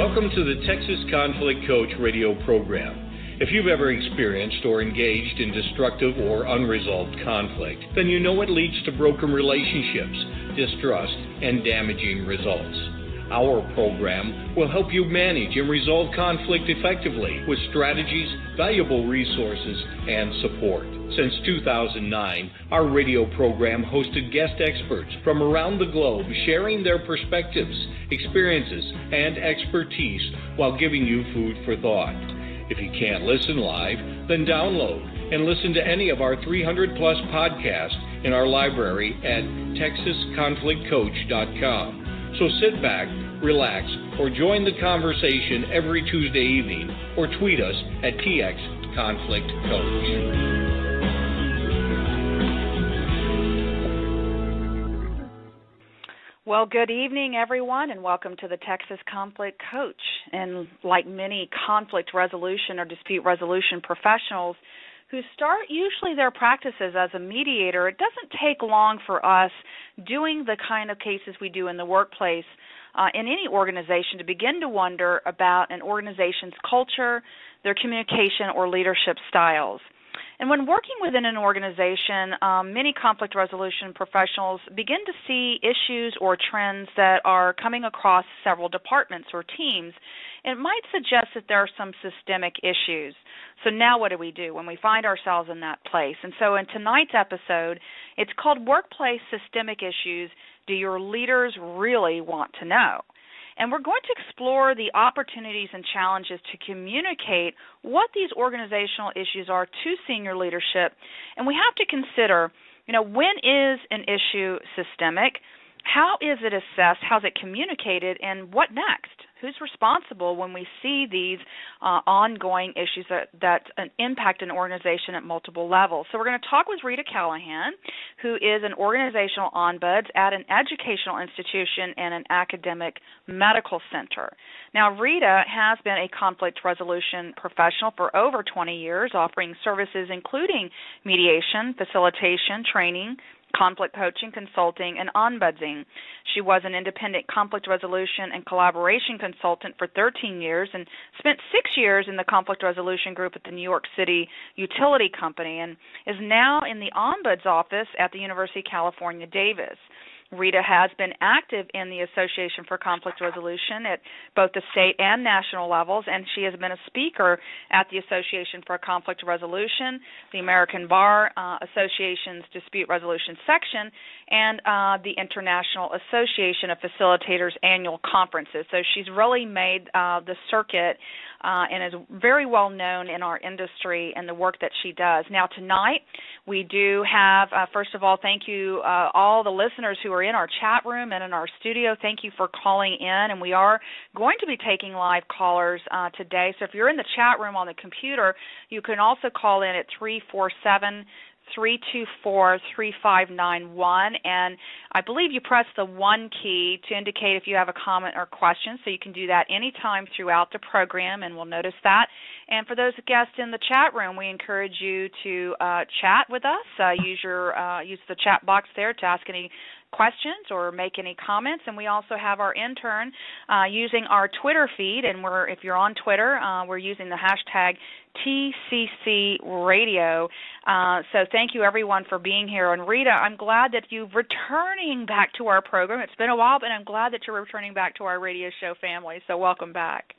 Welcome to the Texas Conflict Coach radio program. If you've ever experienced or engaged in destructive or unresolved conflict, then you know it leads to broken relationships, distrust, and damaging results. Our program will help you manage and resolve conflict effectively with strategies, valuable resources, and support. Since 2009, our radio program hosted guest experts from around the globe sharing their perspectives, experiences, and expertise while giving you food for thought. If you can't listen live, then download and listen to any of our 300-plus podcasts in our library at texasconflictcoach.com. So sit back, relax, or join the conversation every Tuesday evening, or tweet us at TXConflictCoach. Well, good evening, everyone, and welcome to the Texas Conflict Coach. And like many conflict resolution or dispute resolution professionals who start usually their practices as a mediator, it doesn't take long for us doing the kind of cases we do in the workplace in any organization to begin to wonder about an organization's culture, their communication, or leadership styles. And when working within an organization, many conflict resolution professionals begin to see issues or trends that are coming across several departments or teams. It might suggest that there are some systemic issues. So now what do we do when we find ourselves in that place? And so in tonight's episode, it's called Workplace Systemic Issues. Do your leaders really want to know? And we're going to explore the opportunities and challenges to communicate what these organizational issues are to senior leadership. And we have to consider, when is an issue systemic? How is it assessed? How is it communicated? And what next? Who's responsible when we see these ongoing issues that impact an organization at multiple levels? So we're going to talk with Rita Callahan, who is an organizational ombuds at an educational institution and an academic medical center. Now, Rita has been a conflict resolution professional for over 20 years, offering services including mediation, facilitation, training, conflict coaching, consulting, and ombudsing. She was an independent conflict resolution and collaboration consultant for 13 years and spent 6 years in the conflict resolution group at the New York City Utility Company and is now in the Ombuds office at the University of California, Davis. Rita has been active in the Association for Conflict Resolution at both the state and national levels, and she has been a speaker at the Association for Conflict Resolution, the American Bar Association's Dispute Resolution Section, and the International Association of Facilitators annual conferences. So she's really made the circuit and is very well known in our industry and the work that she does. Now, tonight we do have, first of all, thank you all the listeners who are in our chat room and in our studio. Thank you for calling in, and we are going to be taking live callers today. So if you're in the chat room on the computer, you can also call in at 347-324-3591, and I believe you press the 1 key to indicate if you have a comment or question, so you can do that anytime throughout the program, and we'll notice that. And for those guests in the chat room, we encourage you to chat with us. Use the chat box there to ask any questions or make any comments. And we also have our intern using our Twitter feed, and if you're on Twitter, we're using the hashtag TCC Radio. So thank you, everyone, for being here. And Rita, I'm glad that you're returning back to our program. It's been a while, but I'm glad that you're returning back to our radio show family. So welcome back.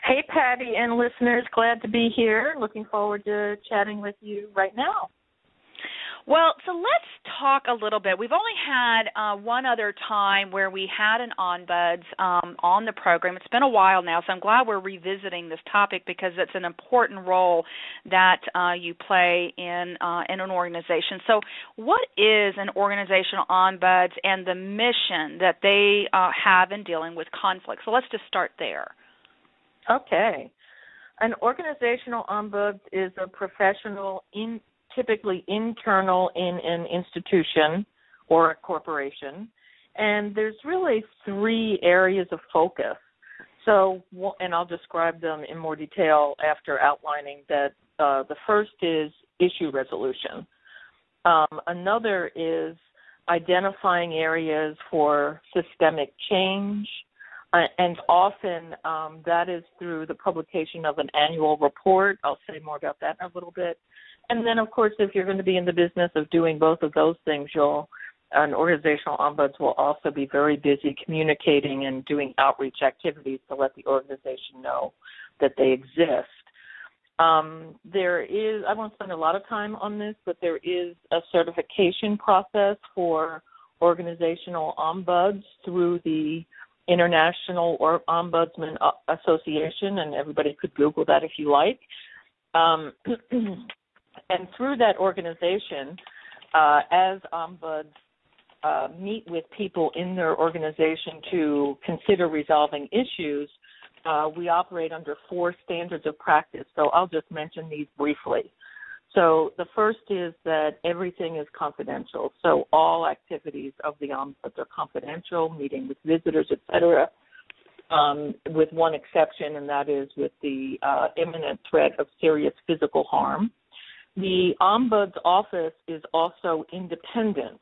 Hey, Patty and listeners, glad to be here. Looking forward to chatting with you right now. Well, so let's talk a little bit. We've only had one other time where we had an ombuds on the program. It's been a while now, so I'm glad we're revisiting this topic because it's an important role that you play in an organization. So what is an organizational ombuds and the mission that they have in dealing with conflict? So let's just start there. Okay. An organizational ombuds is a professional typically internal in an institution or a corporation, and there's really 3 areas of focus. So, and I'll describe them in more detail after outlining that. The first is issue resolution. Another is identifying areas for systemic change, And often that is through the publication of an annual report. I'll say more about that in a little bit. And then, of course, if you're going to be in the business of doing both of those things, an organizational ombuds will also be very busy communicating and doing outreach activities to let the organization know that they exist. I won't spend a lot of time on this, but there is a certification process for organizational ombuds through the International Ombudsman Association, and everybody could Google that if you like. And through that organization, as ombuds meet with people in their organization to consider resolving issues, we operate under 4 standards of practice. So I'll just mention these briefly. So the first is that everything is confidential. So all activities of the ombuds are confidential, meeting with visitors, et cetera, with one exception, and that is with the imminent threat of serious physical harm. The ombuds office is also independent.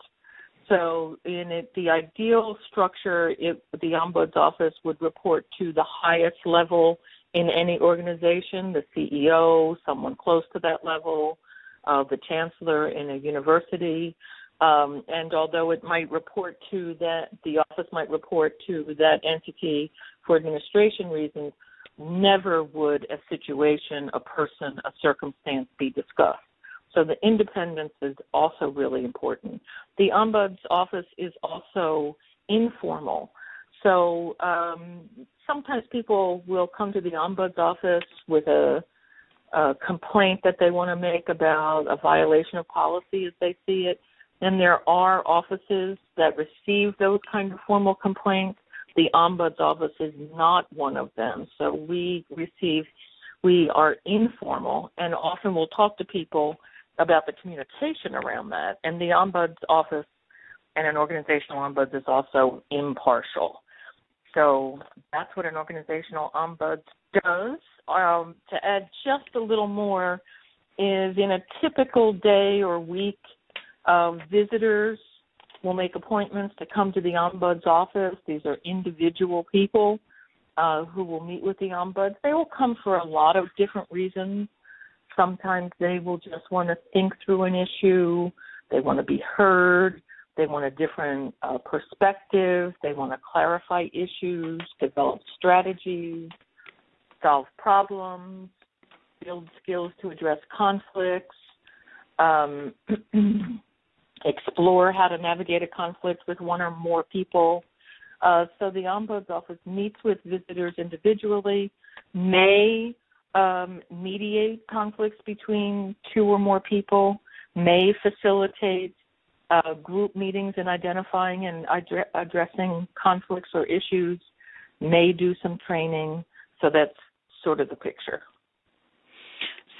So in the ideal structure, the ombuds office would report to the highest level in any organization, the CEO, someone close to that level, the chancellor in a university. And although it might report to that, the office might report to that entity for administration reasons, never would a situation, a person, a circumstance be discussed. So the independence is also really important. The ombuds office is also informal. So sometimes people will come to the ombuds office with a complaint that they want to make about a violation of policy as they see it. And there are offices that receive those kind of formal complaints. The ombuds office is not one of them. So we are informal, and often we'll talk to people about the communication around that. And the ombuds office and an organizational ombuds is also impartial. So that's what an organizational ombuds does. To add just a little more is in a typical day or week, visitors will make appointments to come to the ombuds office. These are individual people who will meet with the ombuds. They will come for a lot of different reasons. Sometimes they will just want to think through an issue. They want to be heard. They want a different perspective. They want to clarify issues, develop strategies, solve problems, build skills to address conflicts, explore how to navigate a conflict with one or more people. So the Ombuds office meets with visitors individually, may mediate conflicts between 2 or more people, may facilitate group meetings and identifying and addressing conflicts or issues, may do some training. So that's sort of the picture.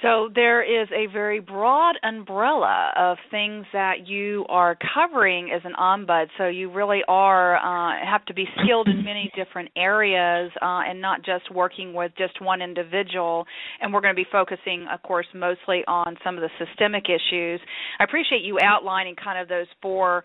So there is a very broad umbrella of things that you are covering as an ombud. So you really have to be skilled in many different areas and not just working with just one individual. And we're going to be focusing, of course, mostly on some of the systemic issues. I appreciate you outlining kind of those 4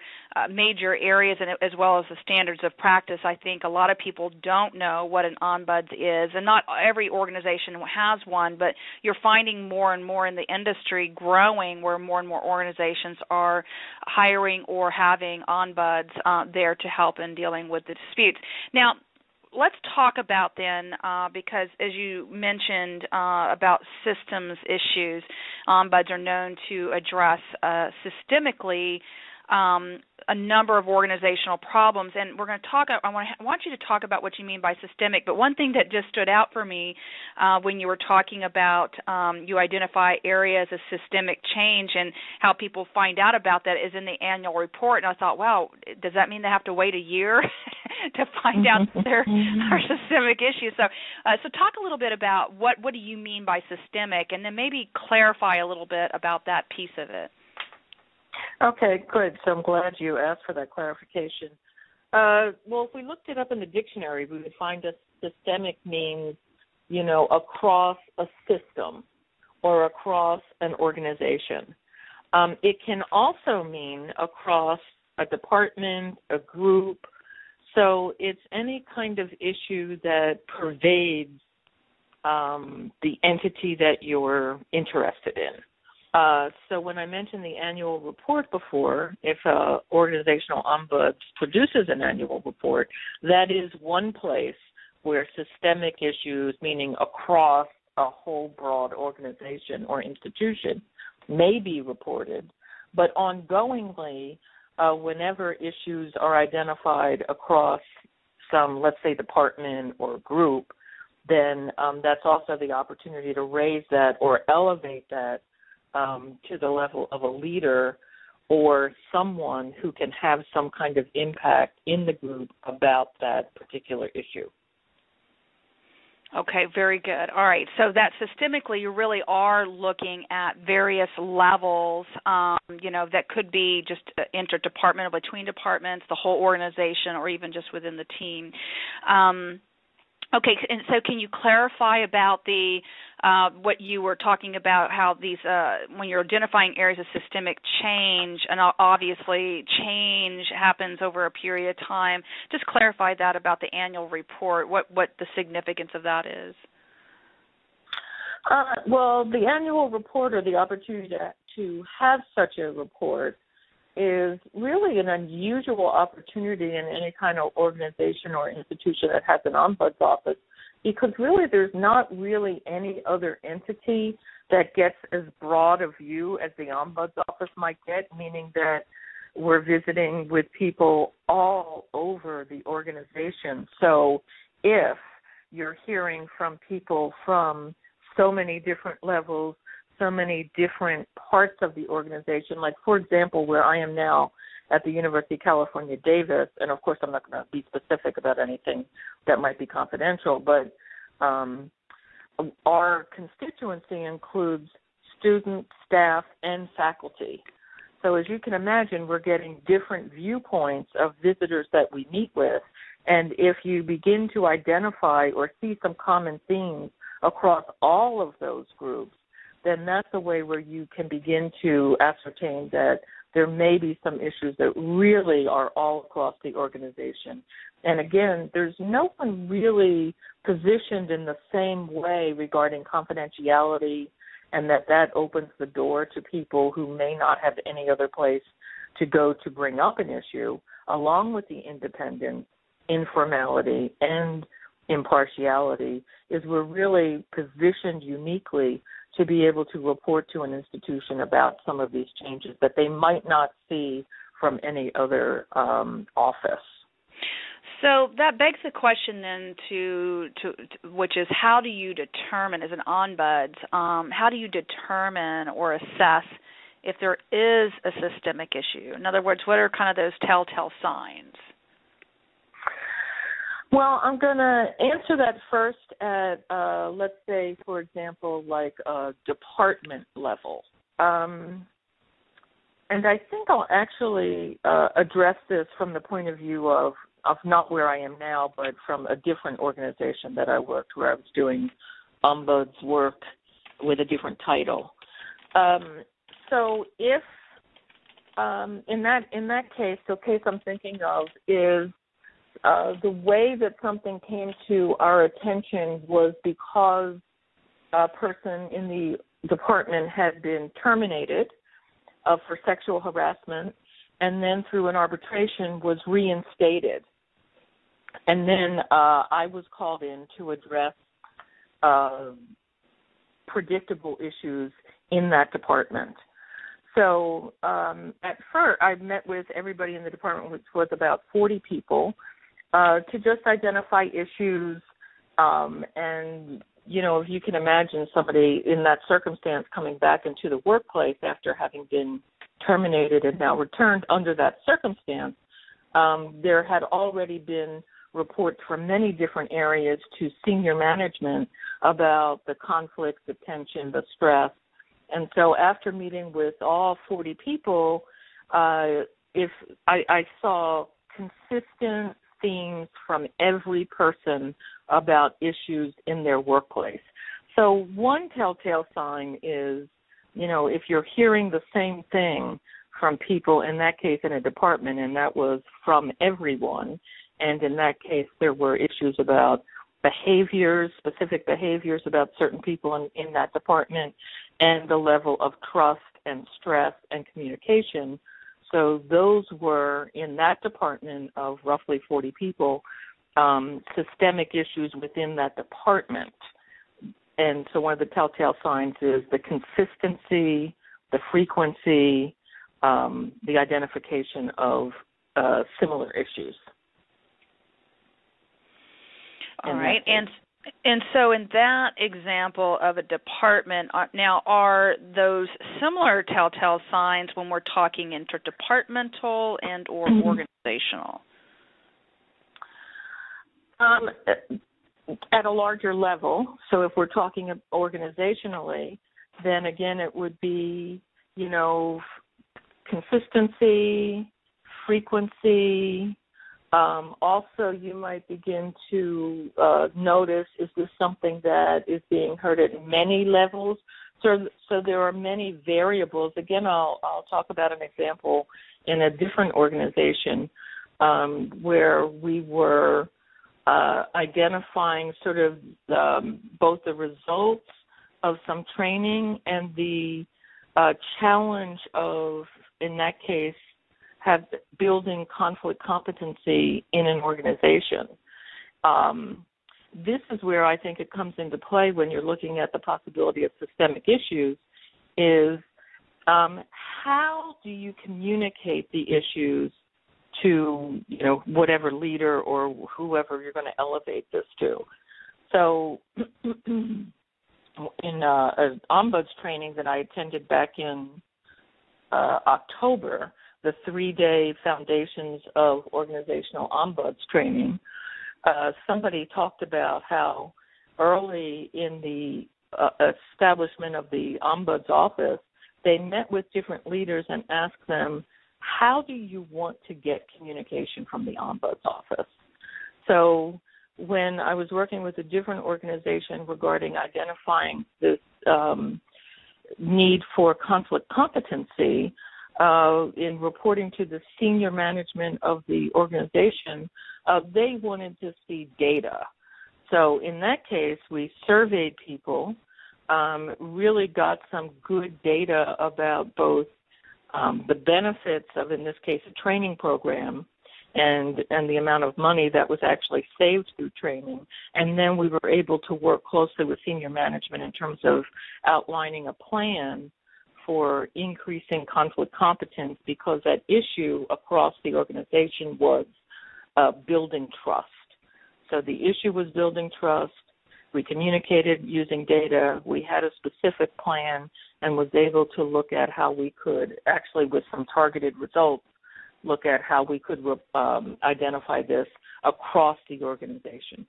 major areas and as well as the standards of practice. I think a lot of people don't know what an ombuds is, and not every organization has one, but you're finding more and more in the industry growing where more and more organizations are hiring or having ombuds there to help in dealing with the disputes. Now, let's talk about then, because as you mentioned about systems issues, ombuds are known to address systemically a number of organizational problems, and we're going to talk. I want you to talk about what you mean by systemic. But one thing that just stood out for me when you were talking about you identify areas of systemic change and how people find out about that is in the annual report. And I thought, wow, does that mean they have to wait a year to find out that there are systemic issues? So talk a little bit about what do you mean by systemic, and then maybe clarify a little bit about that piece of it. Okay, good. So I'm glad you asked for that clarification. Well, if we looked it up in the dictionary, we would find that systemic means, across a system or across an organization. It can also mean across a department, a group, So it's any kind of issue that pervades the entity that you're interested in. So when I mentioned the annual report before, if an organizational ombuds produces an annual report, that is one place where systemic issues, meaning across a whole broad organization or institution, may be reported. But ongoingly, whenever issues are identified across some, let's say, department or group, then that's also the opportunity to raise that or elevate that to the level of a leader or someone who can have some kind of impact in the group about that particular issue. Okay, very good. All right, so that systemically you really are looking at various levels, that could be just interdepartmental, between departments, the whole organization, or even just within the team. Okay, and so can you clarify about the what you were talking about, how these when you're identifying areas of systemic change, and obviously change happens over a period of time, just clarify that about the annual report, what the significance of that is. Well, the annual report, or the opportunity to have such a report, is really an unusual opportunity in any kind of organization or institution that has an ombuds office, because really there's not really any other entity that gets as broad a view as the ombuds office might get, meaning that we're visiting with people all over the organization. So if you're hearing from people from so many different levels, so many different parts of the organization, like, for example, where I am now at the University of California, Davis, and of course I'm not going to be specific about anything that might be confidential, but our constituency includes students, staff, and faculty. So as you can imagine, we're getting different viewpoints of visitors that we meet with, and if you begin to identify or see some common themes across all of those groups, then that's a way where you can begin to ascertain that there may be some issues that really are all across the organization. And again, there's no one really positioned in the same way regarding confidentiality, and that opens the door to people who may not have any other place to go to bring up an issue, along with the independence, informality, and impartiality, is we're really positioned uniquely to be able to report to an institution about some of these changes that they might not see from any other office. So that begs the question then to which is, how do you determine, as an ombuds, how do you determine or assess if there is a systemic issue? In other words, what are kind of those telltale signs? Well, I'm going to answer that first at, let's say, for example, like a department level. And I think I'll actually address this from the point of view of not where I am now, but from a different organization that I worked, where I was doing ombuds work with a different title. So if in that case, the case I'm thinking of is the way that something came to our attention was because a person in the department had been terminated for sexual harassment, and then through an arbitration was reinstated. And then I was called in to address predictable issues in that department. So at first, I met with everybody in the department, which was about 40 people, to just identify issues. And, you know, if you can imagine somebody in that circumstance coming back into the workplace after having been terminated and now returned under that circumstance, there had already been reports from many different areas to senior management about the conflicts, the tension, the stress. And so after meeting with all 40 people, if I saw consistent themes from every person about issues in their workplace. So one telltale sign is, you know, if you're hearing the same thing from people, in that case in a department, and that was from everyone, And in that case, there were issues about behaviors, specific behaviors about certain people in that department, and the level of trust and stress and communication. So those were, in that department of roughly 40 people, systemic issues within that department. And so one of the telltale signs is the consistency, the frequency, the identification of similar issues. All right. And so in that example of a department, now are those similar telltale signs when we're talking interdepartmental and or organizational? At a larger level. So if we're talking organizationally, then again it would be, consistency, frequency. Also, you might begin to notice, is this something that is being heard at many levels? So there are many variables. Again, I'll talk about an example in a different organization where we were identifying sort of both the results of some training and the challenge of, in that case, building conflict competency in an organization. This is where I think it comes into play when you're looking at the possibility of systemic issues, is how do you communicate the issues to, whatever leader or whoever you're going to elevate this to. So in an Ombuds training that I attended back in October, the 3-day Foundations of Organizational Ombuds training, somebody talked about how early in the establishment of the Ombuds office, they met with different leaders and asked them, how do you want to get communication from the Ombuds office? So when I was working with a different organization regarding identifying this need for conflict competency, in reporting to the senior management of the organization, they wanted to see data. So in that case, we surveyed people, really got some good data about both the benefits of, in this case, a training program and the amount of money that was actually saved through training. And then we were able to work closely with senior management in terms of outlining a plan for increasing conflict competence, because that issue across the organization was building trust. So the issue was building trust. We communicated using data. We had a specific plan and was able to look at how we could, actually with some targeted results, look at how we could identify this across the organization.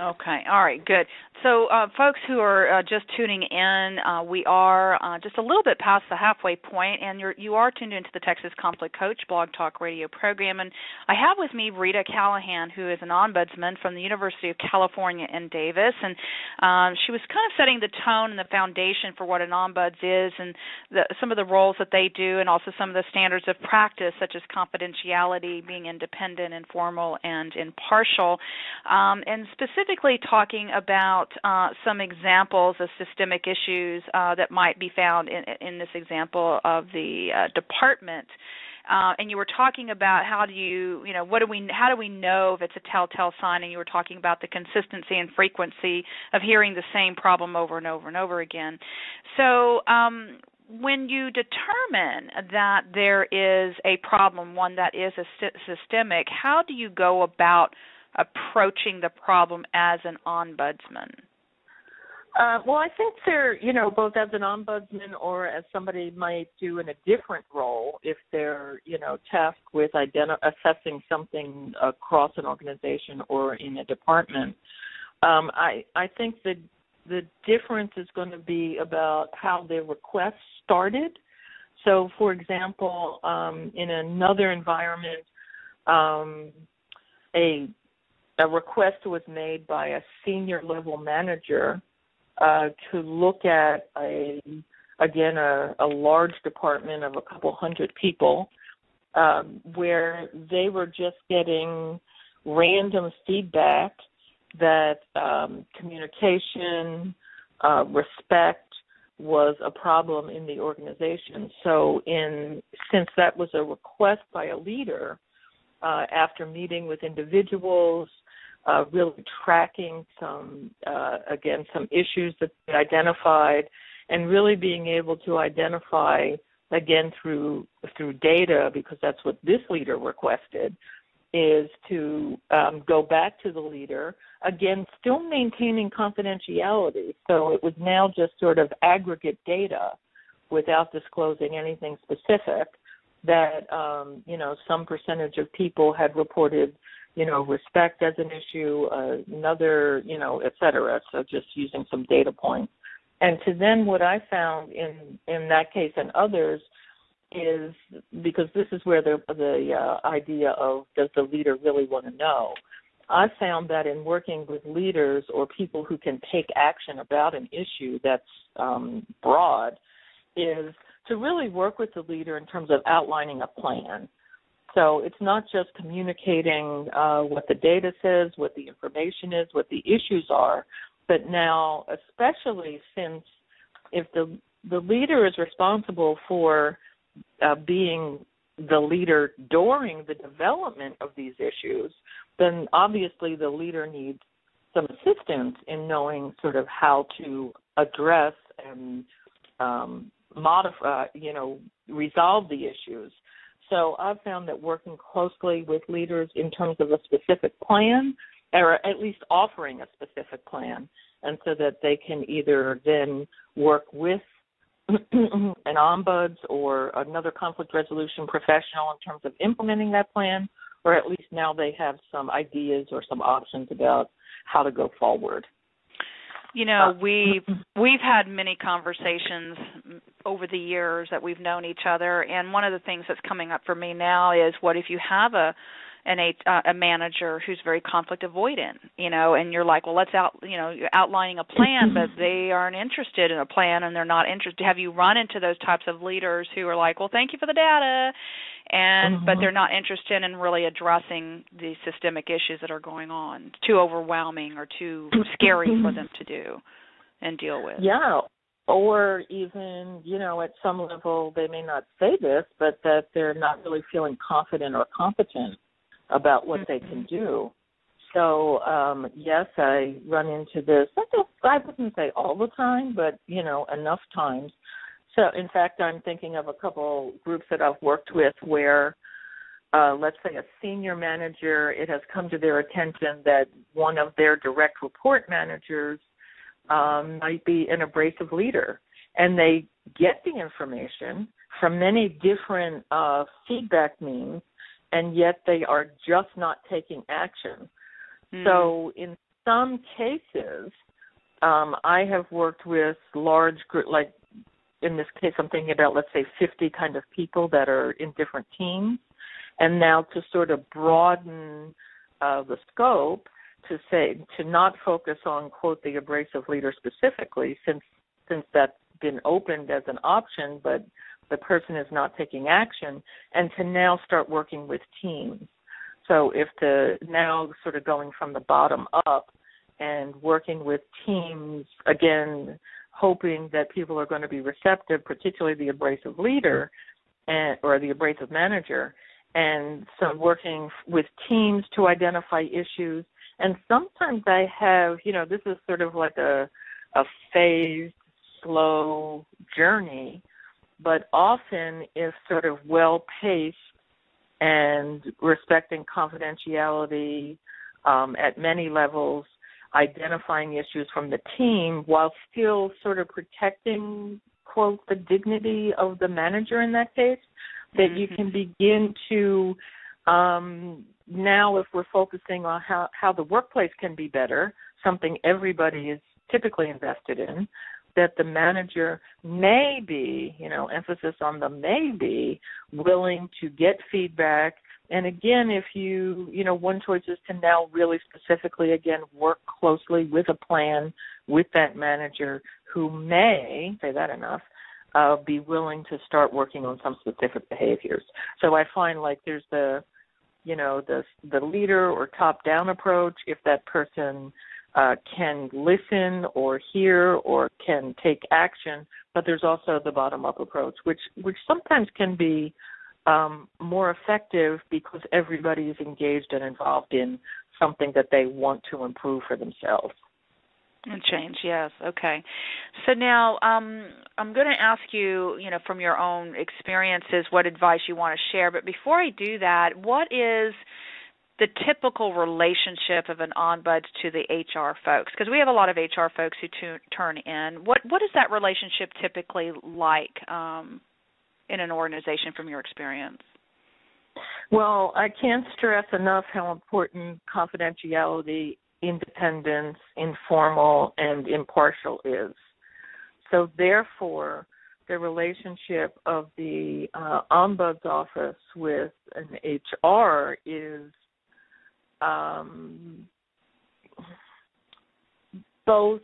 Okay. All right. Good. So, folks who are just tuning in, we are just a little bit past the halfway point, and you are tuned into the Texas Conflict Coach Blog Talk Radio program. And I have with me Rita Callahan, who is an ombudsman from the University of California in Davis, and she was kind of setting the tone and the foundation for what an ombuds is, and some of the roles that they do, and also some of the standards of practice, such as confidentiality, being independent, informal, and impartial, and specifically talking about some examples of systemic issues that might be found in this example of the department. And you were talking about how do we know if it's a telltale sign, and you were talking about the consistency and frequency of hearing the same problem over and over and over again. So when you determine that there is a problem, one that is systemic, how do you go about approaching the problem as an ombudsman? Well, I think they're, both as an ombudsman or as somebody might do in a different role, if they're, tasked with assessing something across an organization or in a department. I think that the difference is going to be about how their request started. So, for example, in another environment, a request was made by a senior level manager to look at a large department of a couple hundred people where they were just getting random feedback that communication, respect was a problem in the organization. So since that was a request by a leader, after meeting with individuals, really tracking some issues that they identified, and really being able to identify, again, through data, because that's what this leader requested, is to go back to the leader, again, still maintaining confidentiality. So it was now just sort of aggregate data without disclosing anything specific, that, some percentage of people had reported, respect as an issue, another, et cetera. So just using some data points. And to then what I found in that case and others is, because this is where the idea of does the leader really want to know, I found that in working with leaders or people who can take action about an issue that's broad, is to really work with the leader in terms of outlining a plan. So it's not just communicating what the data says, what the information is, what the issues are, but now, especially since if the leader is responsible for being the leader during the development of these issues, then obviously the leader needs some assistance in knowing sort of how to address and modify, resolve the issues. So I've found that working closely with leaders in terms of a specific plan, or at least offering a specific plan, and so that they can either then work with an ombuds or another conflict resolution professional in terms of implementing that plan, or at least now they have some ideas or some options about how to go forward. We've had many conversations over the years that we've known each other, and one of the things that's coming up for me now is, what if you have a manager who's very conflict avoidant, and you're like, well, you're outlining a plan, but they aren't interested in a plan, and they're not interested. Have you run into those types of leaders who are like, well, thank you for the data, but they're not interested in really addressing the systemic issues that are going on? It's too overwhelming or too scary for them to do and deal with. Yeah. Or even, at some level, they may not say this, but that they're not really feeling confident or competent about what they can do. So, yes, I run into this. I wouldn't say all the time, but, enough times. So, in fact, I'm thinking of a couple groups that I've worked with where, let's say, a senior manager, it has come to their attention that one of their direct report managers might be an abrasive leader. And they get the information from many different feedback means, and yet they are just not taking action. So in some cases, I have worked with large groups, like in this case I'm thinking about, let's say, 50 kind of people that are in different teams, and now to sort of broaden the scope, to not focus on, quote, the abrasive leader specifically, since that's been opened as an option, but the person is not taking action, and to now start working with teams. So now sort of going from the bottom up and working with teams, again, hoping that people are going to be receptive, particularly the abrasive leader or the abrasive manager, and so working with teams to identify issues. And sometimes I have, this is sort of like a phased, slow journey, but often if sort of well-paced and respecting confidentiality at many levels, identifying issues from the team while still sort of protecting, quote, the dignity of the manager in that case, that you can begin to, now if we're focusing on how the workplace can be better, something everybody is typically invested in, that the manager may be, emphasis on the may be, willing to get feedback. And again, if one choice is to now really specifically, again, work closely with a plan with that manager who may, say that enough, be willing to start working on some specific behaviors. So I find like there's the leader or top-down approach, if that person can listen or hear or can take action, but there's also the bottom-up approach, which sometimes can be more effective because everybody is engaged and involved in something that they want to improve for themselves. And change, yes. Okay. So now I'm going to ask you, from your own experiences, what advice you want to share. But before I do that, what is the typical relationship of an ombuds to the HR folks? Because we have a lot of HR folks who turn in. What is that relationship typically like in an organization from your experience? Well, I can't stress enough how important confidentiality, independence, informal, and impartial is. So therefore, the relationship of the Ombuds office with an HR is both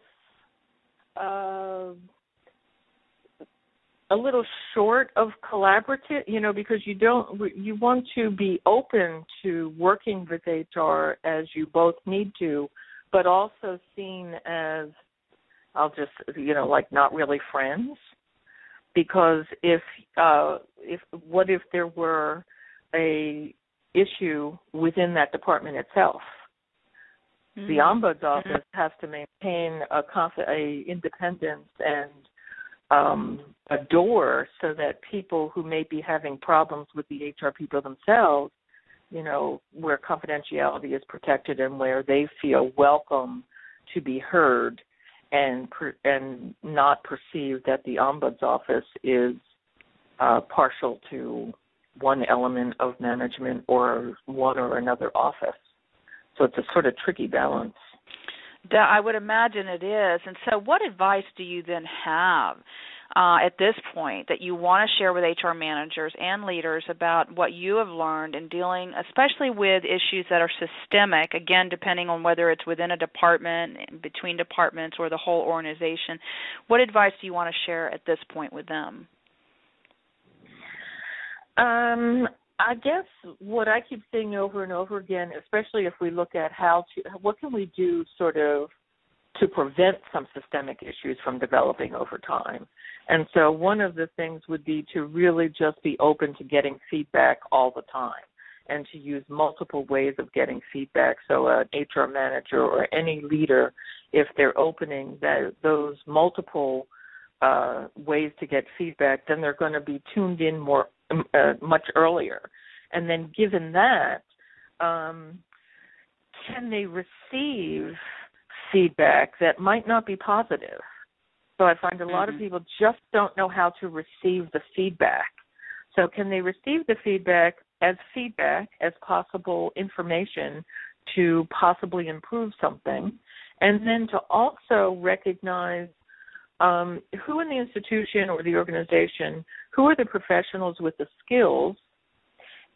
a little short of collaborative, because you want to be open to working with HR as you both need to, but also seen as, not really friends. Because what if there were a issue within that department itself? Mm-hmm. The Ombuds office has to maintain a independence and a door so that people who may be having problems with the HR people themselves, where confidentiality is protected and where they feel welcome to be heard and not perceive that the Ombuds office is partial to one element of management or one or another office. So it's a sort of tricky balance. I would imagine it is. And so what advice do you then have at this point that you want to share with HR managers and leaders about what you have learned in dealing, especially with issues that are systemic, again, depending on whether it's within a department, between departments, or the whole organization? What advice do you want to share at this point with them? I guess what I keep saying over and over again, especially if we look at what can we do sort of to prevent some systemic issues from developing over time. And so one of the things would be to really just be open to getting feedback all the time and to use multiple ways of getting feedback. So an HR manager or any leader, if they're opening those multiple ways to get feedback, then they're going to be tuned in much earlier. And then given that, can they receive feedback that might not be positive? So I find a lot of people just don't know how to receive the feedback. So can they receive the feedback as possible information to possibly improve something, and then to also recognize who in the institution or the organization, who are the professionals with the skills,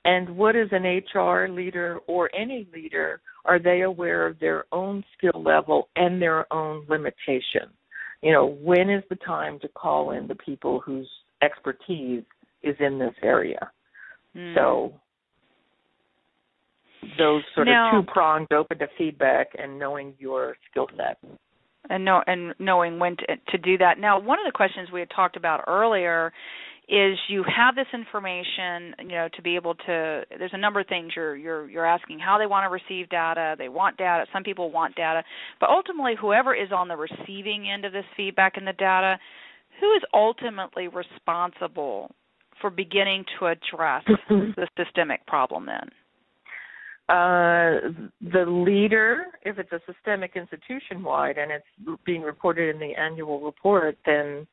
and what is an HR leader or any leader, are they aware of their own skill level and their own limitation? When is the time to call in the people whose expertise is in this area? So those sort of two-pronged, open to feedback and knowing your skill set. And knowing when to do that. Now, one of the questions we had talked about earlier is you have this information, to be able to. There's a number of things you're asking: how they want to receive data. They want data. Some people want data, but ultimately, whoever is on the receiving end of this feedback and the data, who is ultimately responsible for beginning to address the systemic problem? Then. The leader, if it's a systemic institution-wide and it's being reported in the annual report, then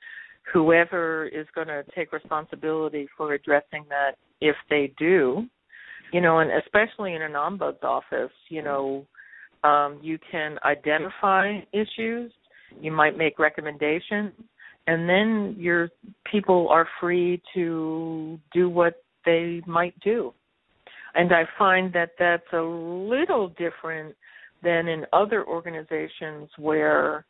whoever is going to take responsibility for addressing that, if they do, and especially in an ombuds office, you can identify issues, you might make recommendations, and then your people are free to do what they might do. And I find that that's a little different than in other organizations where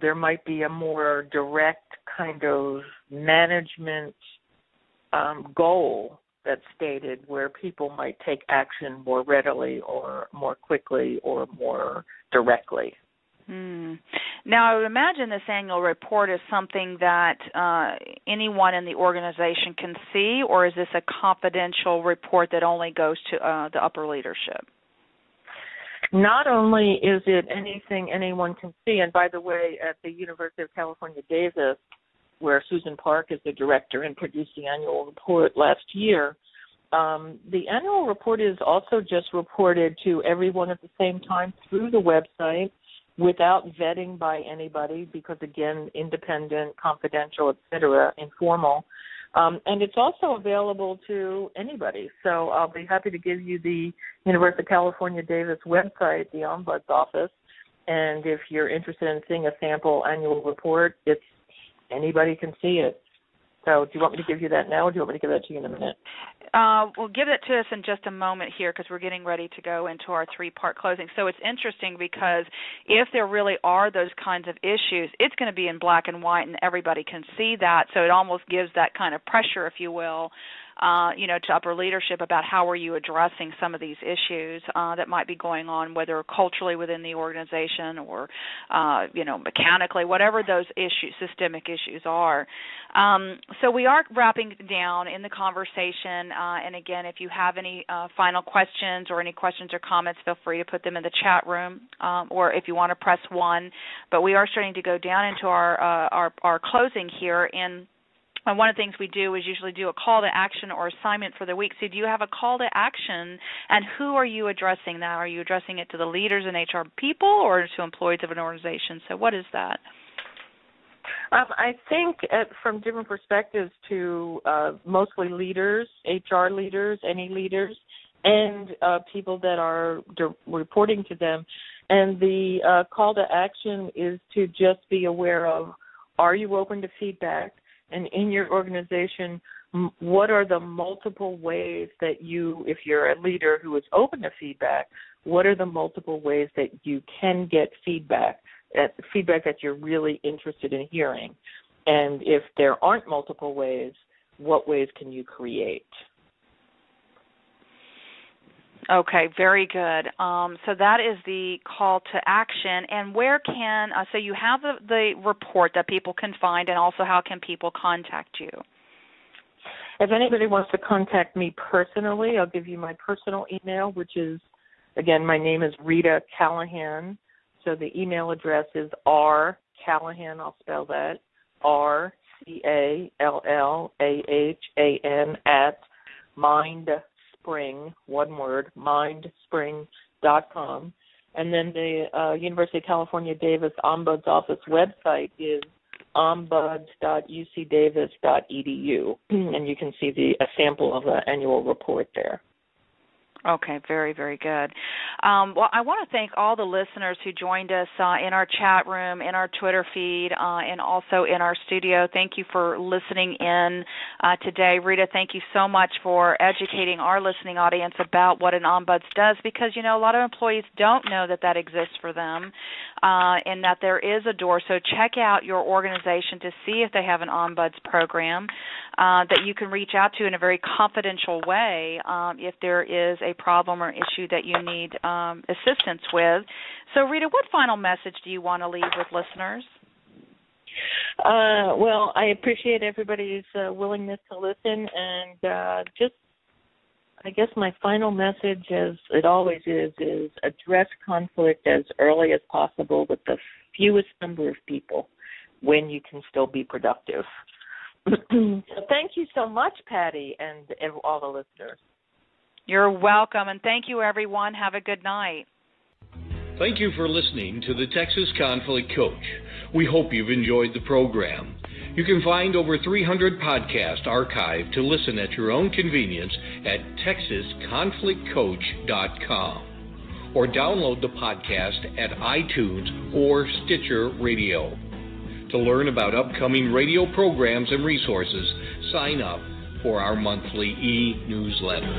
There might be a more direct kind of management goal that's stated where people might take action more readily or more quickly or more directly. Now, I would imagine this annual report is something that anyone in the organization can see, or is this a confidential report that only goes to the upper leadership? Not only is it anything anyone can see, and by the way, at the University of California, Davis, where Susan Park is the director and produced the annual report last year, the annual report is also just reported to everyone at the same time through the website without vetting by anybody because, again, independent, confidential, et cetera, informal. And it's also available to anybody. So I'll be happy to give you the University of California, Davis website, the Ombuds office. And if you're interested in seeing a sample annual report, anybody can see it. So do you want me to give you that now, or do you want me to give that to you in a minute? Well, give it to us in just a moment here because we're getting ready to go into our three-part closing. So it's interesting because if there really are those kinds of issues, it's going to be in black and white and everybody can see that. So it almost gives that kind of pressure, if you will, to upper leadership about how are you addressing some of these issues that might be going on, whether culturally within the organization or, mechanically, whatever those issues, systemic issues are. So we are wrapping down in the conversation, and again, if you have any final questions or any questions or comments, feel free to put them in the chat room, or if you want to press 1. But we are starting to go down into our closing here, and one of the things we do is usually do a call to action or assignment for the week. So do you have a call to action, and who are you addressing that? Are you addressing it to the leaders and HR people or to employees of an organization? So what is that? I think from different perspectives to mostly leaders, HR leaders, any leaders, and people that are reporting to them. And the call to action is to just be aware of, are you open to feedback? And in your organization, what are the multiple ways that you, if you're a leader who is open to feedback, what are the multiple ways that you can get feedback that you're really interested in hearing? And if there aren't multiple ways, what ways can you create? Okay, very good. So that is the call to action. And where can, so you have the report that people can find, and also how can people contact you? If anybody wants to contact me personally, I'll give you my personal email, which is, again, my name is Rita Callahan. So the email address is rcallahan, I'll spell that, RCALLAHAN @mindspring, one word, mindspring.com. And then the University of California, Davis Ombuds Office website is ombuds.ucdavis.edu, and you can see a sample of the annual report there. Okay, very, very good. Well, I want to thank all the listeners who joined us in our chat room, in our Twitter feed, and also in our studio. Thank you for listening in today. Rita, thank you so much for educating our listening audience about what an ombuds does, because, a lot of employees don't know that exists for them and that there is a door. So check out your organization to see if they have an ombuds program that you can reach out to in a very confidential way if there is a problem or issue that you need assistance with. So, Rita, what final message do you want to leave with listeners? Well, I appreciate everybody's willingness to listen, and I guess my final message, as it always is address conflict as early as possible with the fewest number of people when you can still be productive. So thank you so much, Patty, and all the listeners. You're welcome, and thank you, everyone. Have a good night. Thank you for listening to the Texas Conflict Coach. We hope you've enjoyed the program. You can find over 300 podcasts archived to listen at your own convenience at texasconflictcoach.com, or download the podcast at iTunes or Stitcher Radio. To learn about upcoming radio programs and resources, sign up for our monthly e-newsletter.